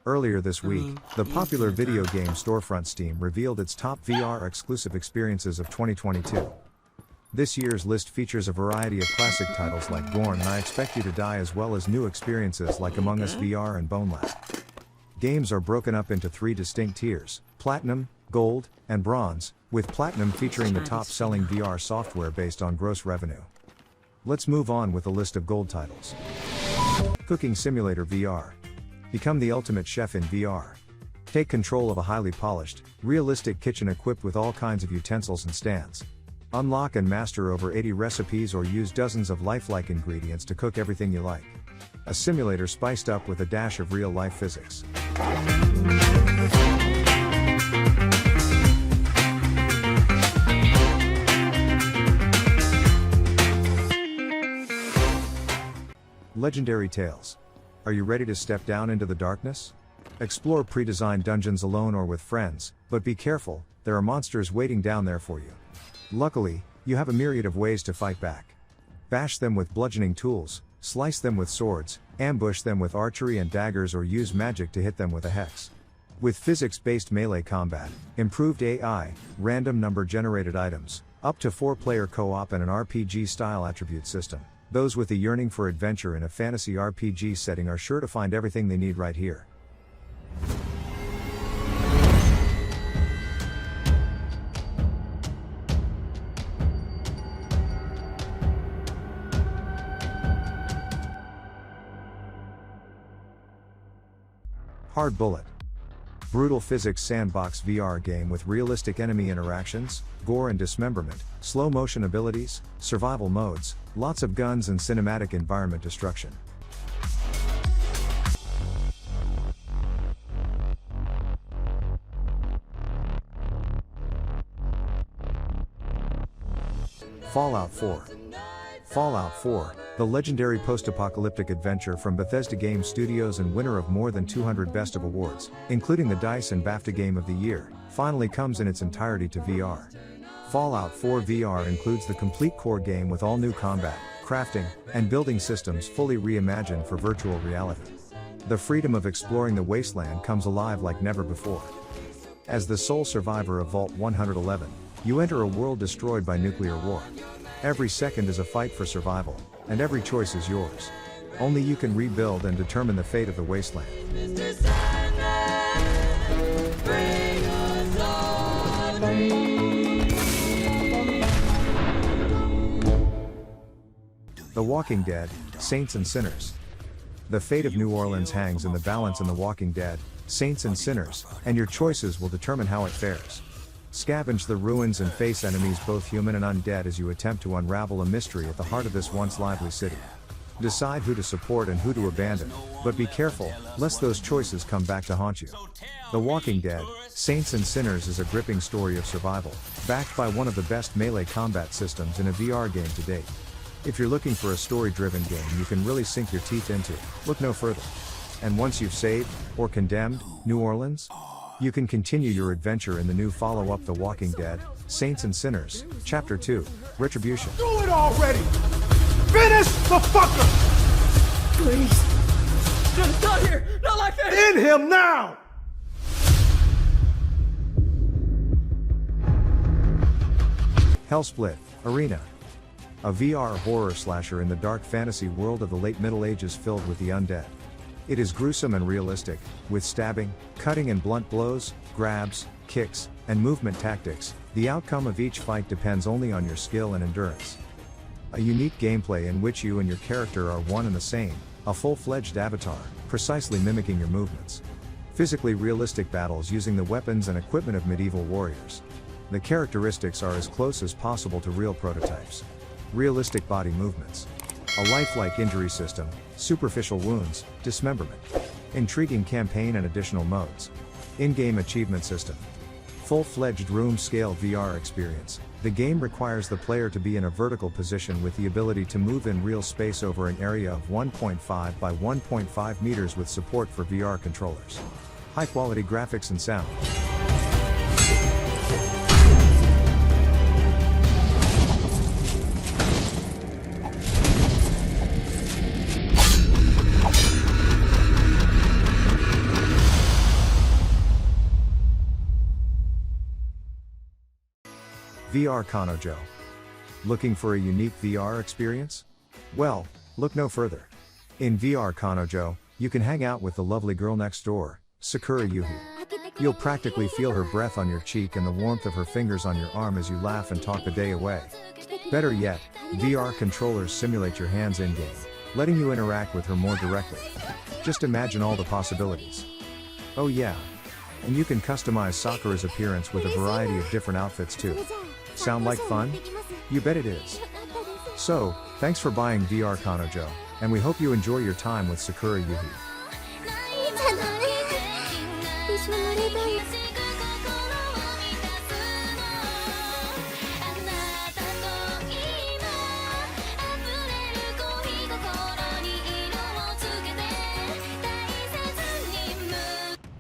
Earlier this week, the popular video game storefront Steam revealed its top VR exclusive experiences of 2022. This year's list features a variety of classic titles like Gorn and I Expect You to Die, as well as new experiences like Among Us VR and Bone Lab. Games are broken up into 3 distinct tiers: Platinum, Gold, and Bronze, with Platinum featuring the top-selling VR software based on gross revenue. Let's move on with a list of Gold titles. Cooking Simulator VR. Become the ultimate chef in VR. Take control of a highly polished, realistic kitchen equipped with all kinds of utensils and stands. Unlock and master over 80 recipes or use dozens of lifelike ingredients to cook everything you like. A simulator spiced up with a dash of real-life physics. Legendary Tales. Are you ready to step down into the darkness? Explore pre-designed dungeons alone or with friends, but be careful, there are monsters waiting down there for you. Luckily, you have a myriad of ways to fight back. Bash them with bludgeoning tools, slice them with swords, ambush them with archery and daggers, or use magic to hit them with a hex. With physics-based melee combat, improved AI, random number-generated items, up to 4-player co-op and an RPG-style attribute system, those with a yearning for adventure in a fantasy RPG setting are sure to find everything they need right here. Hard Bullet. Brutal physics sandbox VR game with realistic enemy interactions, gore and dismemberment, slow motion abilities, survival modes, lots of guns and cinematic environment destruction. Fallout 4. Fallout 4, the legendary post-apocalyptic adventure from Bethesda Game Studios and winner of more than 200 Best of awards, including the DICE and BAFTA Game of the Year, finally comes in its entirety to VR. Fallout 4 VR includes the complete core game with all new combat, crafting, and building systems fully reimagined for virtual reality. The freedom of exploring the wasteland comes alive like never before. As the sole survivor of Vault 111, you enter a world destroyed by nuclear war. Every second is a fight for survival, and every choice is yours. Only you can rebuild and determine the fate of the wasteland. The Walking Dead, Saints and Sinners. The fate of New Orleans hangs in the balance in The Walking Dead, Saints and Sinners, and your choices will determine how it fares. Scavenge the ruins and face enemies both human and undead as you attempt to unravel a mystery at the heart of this once lively city. Decide who to support and who to abandon, but be careful, lest those choices come back to haunt you. The Walking Dead, Saints and Sinners is a gripping story of survival, backed by one of the best melee combat systems in a VR game to date. If you're looking for a story-driven game you can really sink your teeth into, look no further. And once you've saved, or condemned, New Orleans, you can continue your adventure in the new follow-up The Walking Dead, Saints and Sinners, Chapter 2, Retribution. Do it already! Finish the fucker! Please. Not here! Not like this! End him now! Hellsplit, Arena. A VR horror slasher in the dark fantasy world of the late Middle Ages filled with the undead. It is gruesome and realistic, with stabbing, cutting and blunt blows, grabs, kicks, and movement tactics. The outcome of each fight depends only on your skill and endurance. A unique gameplay in which you and your character are one and the same, a full-fledged avatar, precisely mimicking your movements. Physically realistic battles using the weapons and equipment of medieval warriors. The characteristics are as close as possible to real prototypes. Realistic body movements. A lifelike injury system, superficial wounds, dismemberment. Intriguing campaign and additional modes. In-game achievement system. Full-fledged room-scale VR experience. The game requires the player to be in a vertical position with the ability to move in real space over an area of 1.5 by 1.5 meters with support for VR controllers. High-quality graphics and sound. VR Kanojo. Looking for a unique VR experience? Well, look no further. In VR Kanojo, you can hang out with the lovely girl next door, Sakura Yuhi. You'll practically feel her breath on your cheek and the warmth of her fingers on your arm as you laugh and talk the day away. Better yet, VR controllers simulate your hands in-game, letting you interact with her more directly. Just imagine all the possibilities. Oh yeah. And you can customize Sakura's appearance with a variety of different outfits too. Sound like fun? You bet it is. So, thanks for buying VR Kanojo, and we hope you enjoy your time with Sakura Yuhi.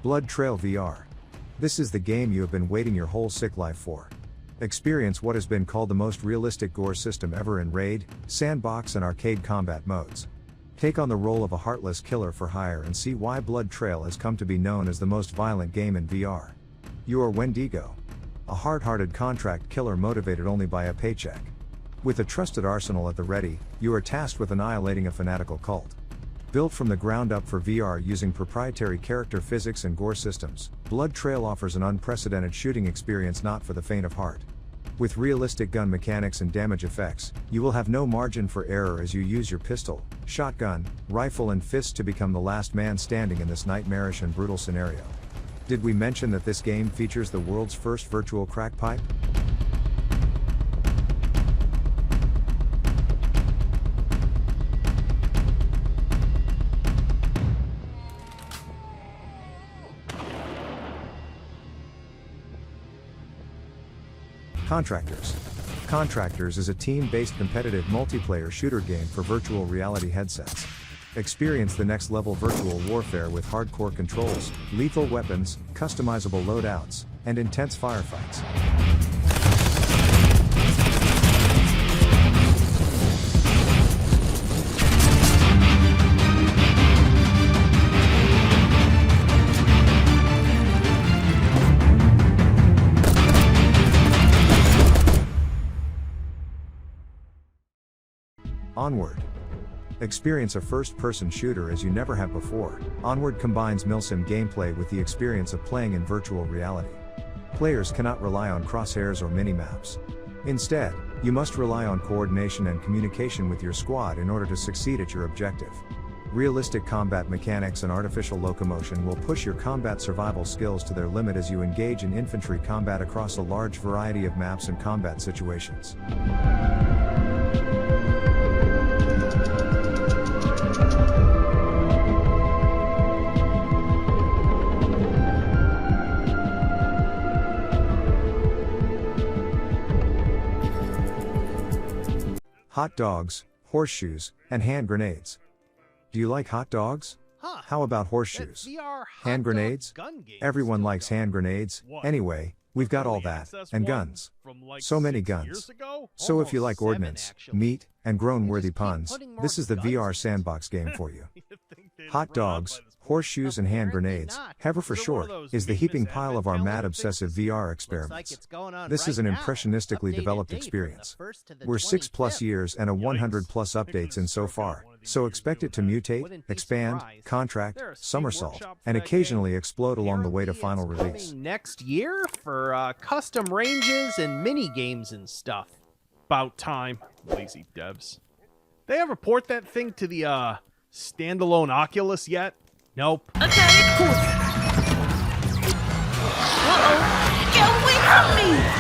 Blood Trail VR. This is the game you have been waiting your whole sick life for. Experience what has been called the most realistic gore system ever in raid, sandbox and arcade combat modes. Take on the role of a heartless killer for hire and see why Blood Trail has come to be known as the most violent game in VR. You are Wendigo, a hard-hearted contract killer motivated only by a paycheck. With a trusted arsenal at the ready, you are tasked with annihilating a fanatical cult. Built from the ground up for VR using proprietary character physics and gore systems, Blood Trail offers an unprecedented shooting experience not for the faint of heart. With realistic gun mechanics and damage effects, you will have no margin for error as you use your pistol, shotgun, rifle and fist to become the last man standing in this nightmarish and brutal scenario. Did we mention that this game features the world's first virtual crack pipe? Contractors. Contractors is a team-based competitive multiplayer shooter game for virtual reality headsets. Experience the next level virtual warfare with hardcore controls, lethal weapons, customizable loadouts, and intense firefights. Onward. Experience a first-person shooter as you never have before. Onward combines milsim gameplay with the experience of playing in virtual reality. Players cannot rely on crosshairs or minimaps. Instead, you must rely on coordination and communication with your squad in order to succeed at your objective. Realistic combat mechanics and artificial locomotion will push your combat survival skills to their limit as you engage in infantry combat across a large variety of maps and combat situations. Hot dogs, horseshoes, and hand grenades. Do you like hot dogs? How about horseshoes? Hand grenades? Everyone likes hand grenades. Anyway, we've got all that, and guns. So many guns. So if you like ordnance, meat, and groan-worthy puns, this is the VR sandbox game for you. Hot dogs, horseshoes and hand grenades, HEVR for short, is the heaping pile of our mad obsessive VR experiments. This is an impressionistically developed experience. We're 6+ years and a 100+ updates in so far, so expect it to mutate, expand, contract, somersault, and occasionally explode along the way to final release. Next year for custom ranges and mini games and stuff. About time, lazy devs. They ever port that thing to the standalone Oculus yet? Nope. Okay, cool. Uh-oh. Get away from me!